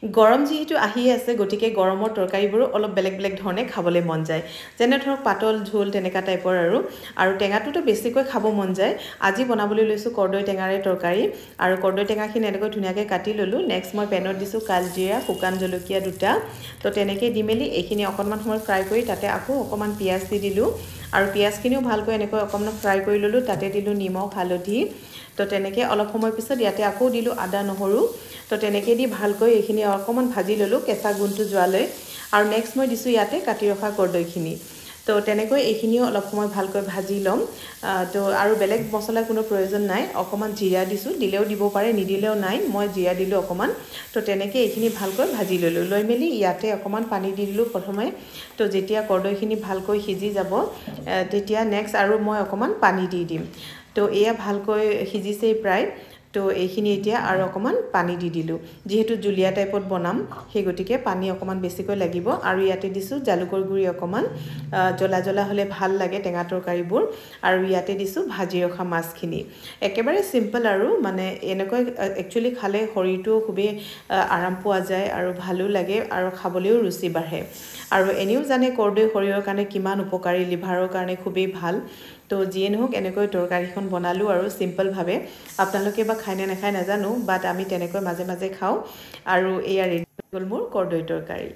গৰম যিহেতু আহি আছে গতিকে গৰমৰ তৰকাৰীবোৰো অলপ বেলেগ বেলেগ ধৰণে খাবলৈ মন যায় যেনে ধৰক পাতল ঝোল তেনেকা টাইপৰ আৰু টেঙাটোতো বেছিকৈ খাব মন যায় আজি বনাবলৈ লৈছোঁ কৰ্দৈ টেঙাৰে তৰকাৰী আৰু কৰ্দৈ টেঙাখিনি এনেকৈ ধুনীয়াকৈ কাটি ল'লোঁ নেক্সট মই পেনত দিছোঁ কালজিৰা শুকান জলকীয়া দুটা তো তেনেকৈ দি মেলি এইখিনি অকণমান সময় ফ্ৰাই কৰি তাতে আকৌ অকণমান পিঁয়াজ দি দিলোঁ আৰু পিঁয়াজখিনিও ভালকৈ এনেকৈ অকণমান ফ্ৰাই কৰি ল'লোঁ তাতে দিলোঁ নিমখ হালধি তো তেনেকৈ অলপ সময় পিছত ইয়াতে আকৌ দিলোঁ আদা নহৰু তো তেনেকৈ দি ভালকৈ এইখিনি অকণমান ভাজি ল'লোঁ কেঁচা গোন্ধটো যোৱালৈ আৰু নেক্সট মই দিছোঁ ইয়াতে কাটি ৰখা কৰ্দৈখিনি তো তেনেকৈ এইখিনিও অলপ সময় ভালকৈ ভাজি ল'ম তো আৰু বেলেগ মছলাৰ কোনো প্ৰয়োজন নাই অকণমান জিৰা দিছোঁ দিলেও দিব পাৰে নিদিলেও নাই মই জিৰা দিলোঁ অকণমান তো তেনেকৈ এইখিনি ভালকৈ ভাজি ল'লোঁ লৈ মেলি ইয়াতে অকণমান পানী দি দিলোঁ প্ৰথমে তো যেতিয়া কৰ্দৈখিনি ভালকৈ সিজি যাব তেতিয়া নেক্সট আৰু মই অকণমান পানী দি দিম তো এয়া ভালকৈ সিজিছেই প্ৰায় তো এইখিনি এতিয়া আৰু অকণমান পানী দি দিলোঁ যিহেতু জুলীয়া টাইপত বনাম সেই গতিকে পানী অকণমান বেছিকৈ লাগিব আৰু ইয়াতে দিছোঁ জালুকৰ গুড়ি অকণমান জ্বলা জ্বলা হ'লে ভাল লাগে টেঙা তৰকাৰীবোৰ আৰু ইয়াতে দিছোঁ ভাজি ৰখা মাছখিনি একেবাৰে চিম্পল আৰু মানে এনেকৈ একচুৱেলি খালে শৰীৰটো খুবেই আৰাম পোৱা যায় আৰু ভালো লাগে আৰু খাবলৈও ৰুচি বাঢ়ে আৰু এনেও জানে কৰ্দৈ শৰীৰৰ কাৰণে কিমান উপকাৰী লিভাৰৰ কাৰণে খুবেই ভাল তো যিয়ে নহওক এনেকৈ তৰকাৰীখন বনালোঁ আৰু চিম্পলভাৱে আপোনালোকে বা খাই নে নাখায় নাজানো বাট আমি তেনেকৈ মাজে মাজে খাওঁ আৰু এয়া ৰেডি হৈ গ'ল মোৰ কৰ্দৈ তৰকাৰী